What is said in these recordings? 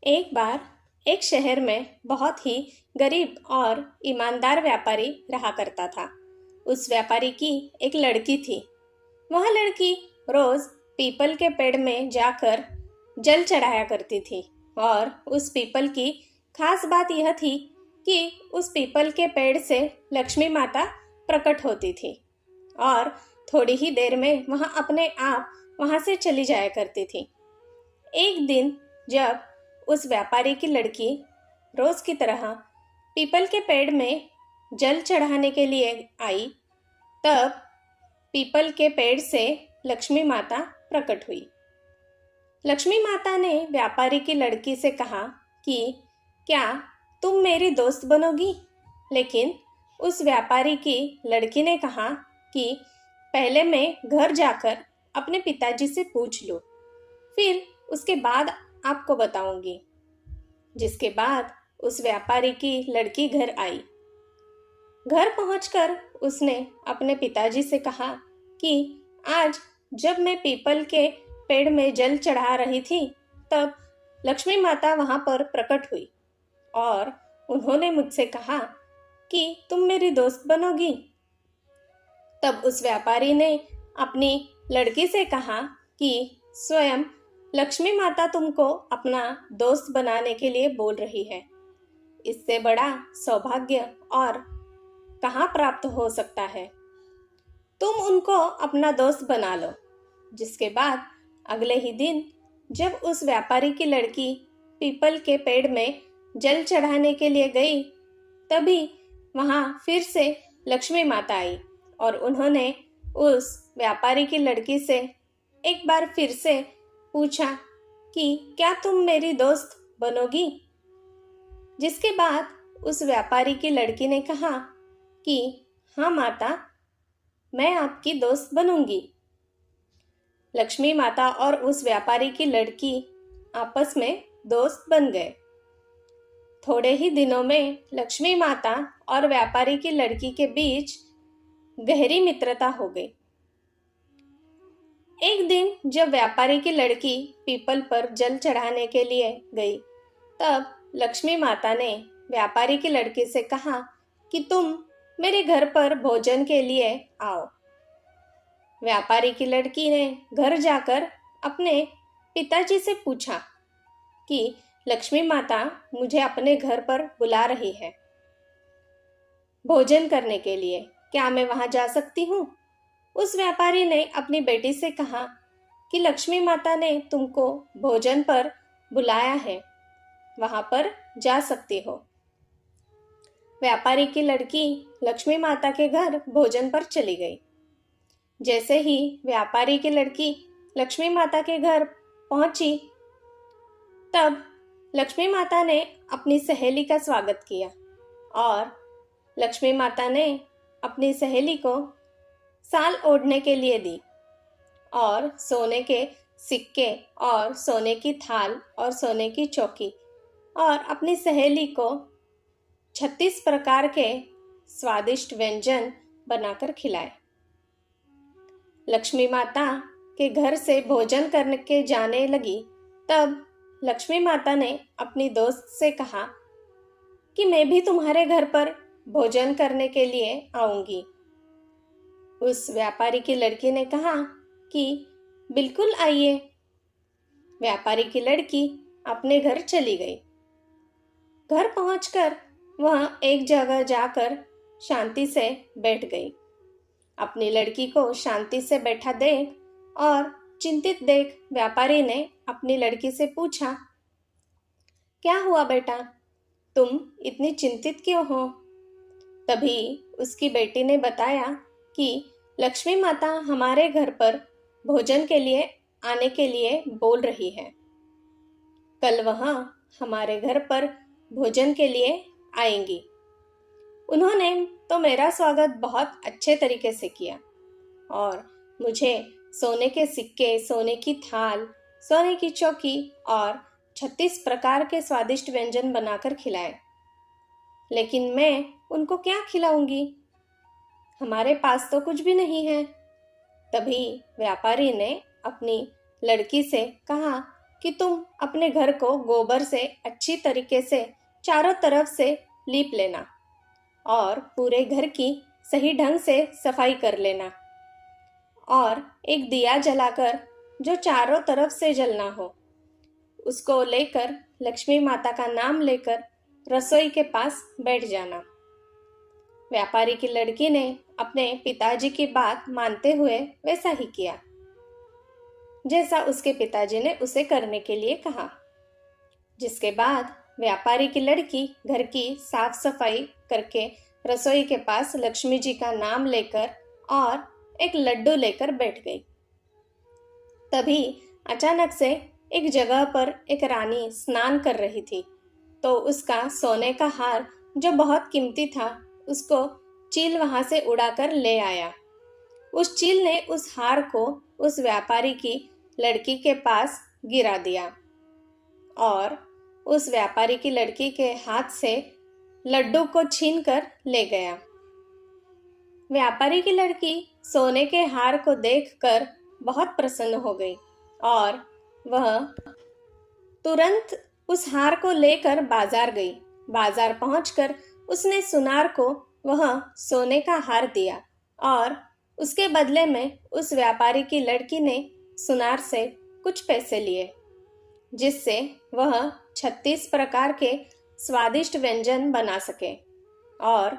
एक बार एक शहर में बहुत ही गरीब और ईमानदार व्यापारी रहा करता था। उस व्यापारी की एक लड़की थी। वह लड़की रोज पीपल के पेड़ में जाकर जल चढ़ाया करती थी और उस पीपल की खास बात यह थी कि उस पीपल के पेड़ से लक्ष्मी माता प्रकट होती थी और थोड़ी ही देर में वह अपने आप वहां से चली जाया करती थी। एक दिन जब उस व्यापारी की लड़की रोज की तरह पीपल के पेड़ में जल चढ़ाने के लिए आई, तब पीपल के पेड़ से लक्ष्मी माता प्रकट हुई। लक्ष्मी माता ने व्यापारी की लड़की से कहा कि क्या तुम मेरी दोस्त बनोगी? लेकिन उस व्यापारी की लड़की ने कहा कि पहले मैं घर जाकर अपने पिताजी से पूछ लूं, फिर उसके बाद आपको बताऊंगी। जिसके बाद उस व्यापारी की लड़की घर आई। घर पहुंचकर उसने अपने पिताजी से कहा कि आज जब मैं पीपल के पेड़ में जल चढ़ा रही थी, तब लक्ष्मी माता वहां पर प्रकट हुई और उन्होंने मुझसे कहा कि तुम मेरी दोस्त बनोगी। तब उस व्यापारी ने अपनी लड़की से कहा कि स्वयं लक्ष्मी माता तुमको अपना दोस्त बनाने के लिए बोल रही है। इससे बड़ा सौभाग्य और कहाँ प्राप्त हो सकता है। तुम उनको अपना दोस्त बना लो। जिसके बाद अगले ही दिन जब उस व्यापारी की लड़की पीपल के पेड़ में जल चढ़ाने के लिए गई, तभी वहां फिर से लक्ष्मी माता आई और उन्होंने उस व्यापारी की लड़की से एक बार फिर से पूछा कि क्या तुम मेरी दोस्त बनोगी? जिसके बाद उस व्यापारी की लड़की ने कहा कि हाँ माता, मैं आपकी दोस्त बनूंगी। लक्ष्मी माता और उस व्यापारी की लड़की आपस में दोस्त बन गए। थोड़े ही दिनों में लक्ष्मी माता और व्यापारी की लड़की के बीच गहरी मित्रता हो गई। एक दिन जब व्यापारी की लड़की पीपल पर जल चढ़ाने के लिए गई, तब लक्ष्मी माता ने व्यापारी की लड़की से कहा कि तुम मेरे घर पर भोजन के लिए आओ। व्यापारी की लड़की ने घर जाकर अपने पिताजी से पूछा कि लक्ष्मी माता मुझे अपने घर पर बुला रही है भोजन करने के लिए, क्या मैं वहां जा सकती हूँ? उस व्यापारी ने अपनी बेटी से कहा कि लक्ष्मी माता ने तुमको भोजन पर बुलाया है, वहां पर जा सकती हो। व्यापारी की लड़की लक्ष्मी माता के घर भोजन पर चली गई। जैसे ही व्यापारी की लड़की लक्ष्मी माता के घर पहुंची, तब लक्ष्मी माता ने अपनी सहेली का स्वागत किया और लक्ष्मी माता ने अपनी सहेली को साल ओढ़ने के लिए दी और सोने के सिक्के और सोने की थाल और सोने की चौकी और अपनी सहेली को 36 प्रकार के स्वादिष्ट व्यंजन बनाकर खिलाए। लक्ष्मी माता के घर से भोजन करके जाने लगी, तब लक्ष्मी माता ने अपनी दोस्त से कहा कि मैं भी तुम्हारे घर पर भोजन करने के लिए आऊंगी। उस व्यापारी की लड़की ने कहा कि बिल्कुल आइए। व्यापारी की लड़की अपने घर चली गई। घर पहुंचकर वह एक जगह जाकर शांति से बैठ गई। अपनी लड़की को शांति से बैठा देख और चिंतित देख व्यापारी ने अपनी लड़की से पूछा, क्या हुआ बेटा, तुम इतनी चिंतित क्यों हो? तभी उसकी बेटी ने बताया कि लक्ष्मी माता हमारे घर पर भोजन के लिए आने के लिए बोल रही है। कल वह हमारे घर पर भोजन के लिए आएंगी। उन्होंने तो मेरा स्वागत बहुत अच्छे तरीके से किया और मुझे सोने के सिक्के, सोने की थाल, सोने की चौकी और 36 प्रकार के स्वादिष्ट व्यंजन बनाकर खिलाए। लेकिन मैं उनको क्या खिलाऊंगी? हमारे पास तो कुछ भी नहीं है। तभी व्यापारी ने अपनी लड़की से कहा कि तुम अपने घर को गोबर से अच्छी तरीके से चारों तरफ से लीप लेना और पूरे घर की सही ढंग से सफाई कर लेना और एक दिया जलाकर जो चारों तरफ से जलना हो उसको लेकर लक्ष्मी माता का नाम लेकर रसोई के पास बैठ जाना। व्यापारी की लड़की ने अपने पिताजी की बात मानते हुए वैसा ही किया जैसा उसके पिताजी ने उसे करने के लिए कहा। जिसके बाद व्यापारी की लड़की घर की साफ सफाई करके रसोई के पास लक्ष्मी जी का नाम लेकर और एक लड्डू लेकर बैठ गई। तभी अचानक से एक जगह पर एक रानी स्नान कर रही थी तो उसका सोने का हार जो बहुत कीमती था उसको चील वहां से उड़ाकर ले आया। उस चील ने उस हार को उस व्यापारी की लड़की के पास गिरा दिया और उस व्यापारी की लड़की के हाथ से लड्डू को छीनकर ले गया। व्यापारी की लड़की सोने के हार को देखकर बहुत प्रसन्न हो गई और वह तुरंत उस हार को लेकर बाजार गई। बाजार पहुंचकर उसने सुनार को वह सोने का हार दिया और उसके बदले में उस व्यापारी की लड़की ने सुनार से कुछ पैसे लिए जिससे वह 36 प्रकार के स्वादिष्ट व्यंजन बना सके और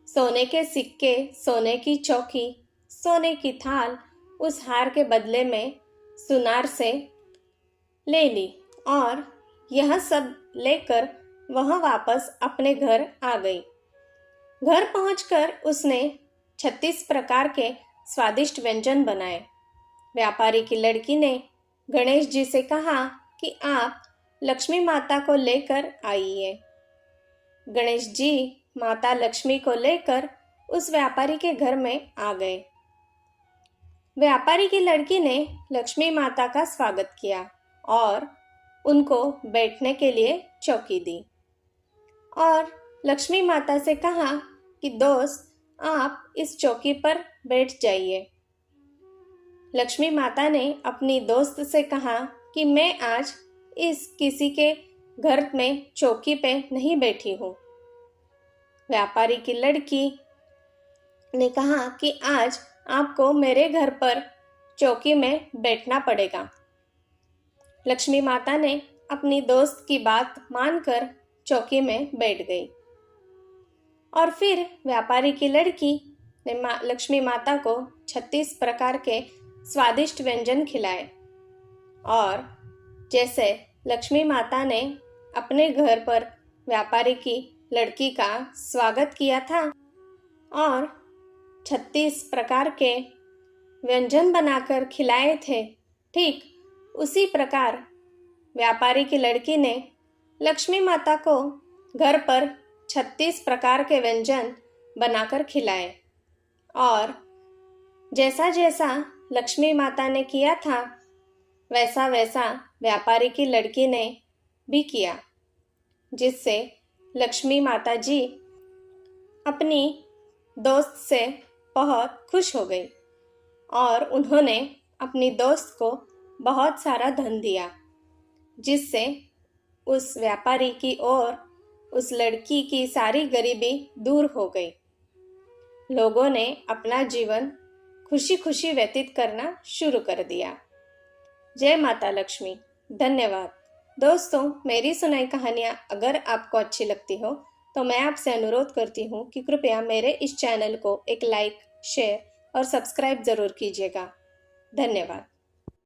सोने के सिक्के, सोने की चौकी, सोने की थाल उस हार के बदले में सुनार से ले ली और यह सब लेकर वह वापस अपने घर आ गई। घर पहुंचकर उसने 36 प्रकार के स्वादिष्ट व्यंजन बनाए। व्यापारी की लड़की ने गणेश जी से कहा कि आप लक्ष्मी माता को लेकर आइए। गणेश जी माता लक्ष्मी को लेकर उस व्यापारी के घर में आ गए। व्यापारी की लड़की ने लक्ष्मी माता का स्वागत किया और उनको बैठने के लिए चौकी दी और लक्ष्मी माता से कहा कि दोस्त आप इस चौकी पर बैठ जाइए। लक्ष्मी माता ने अपनी दोस्त से कहा कि मैं आज इस किसी के घर में चौकी पे नहीं बैठी हूँ। व्यापारी की लड़की ने कहा कि आज आपको मेरे घर पर चौकी में बैठना पड़ेगा। लक्ष्मी माता ने अपनी दोस्त की बात मानकर चौकी में बैठ गई और फिर व्यापारी की लड़की ने लक्ष्मी माता को 36 प्रकार के स्वादिष्ट व्यंजन खिलाए और जैसे लक्ष्मी माता ने अपने घर पर व्यापारी की लड़की का स्वागत किया था और 36 प्रकार के व्यंजन बनाकर खिलाए थे, ठीक उसी प्रकार व्यापारी की लड़की ने लक्ष्मी माता को घर पर 36 प्रकार के व्यंजन बनाकर खिलाए और जैसा जैसा लक्ष्मी माता ने किया था वैसा वैसा व्यापारी की लड़की ने भी किया, जिससे लक्ष्मी माता जी अपनी दोस्त से बहुत खुश हो गई और उन्होंने अपनी दोस्त को बहुत सारा धन दिया, जिससे उस व्यापारी की और उस लड़की की सारी गरीबी दूर हो गई। लोगों ने अपना जीवन खुशी खुशी व्यतीत करना शुरू कर दिया। जय माता लक्ष्मी। धन्यवाद। दोस्तों, मेरी सुनाई कहानियाँ अगर आपको अच्छी लगती हो तो मैं आपसे अनुरोध करती हूँ कि कृपया मेरे इस चैनल को एक लाइक, शेयर और सब्सक्राइब ज़रूर कीजिएगा। धन्यवाद।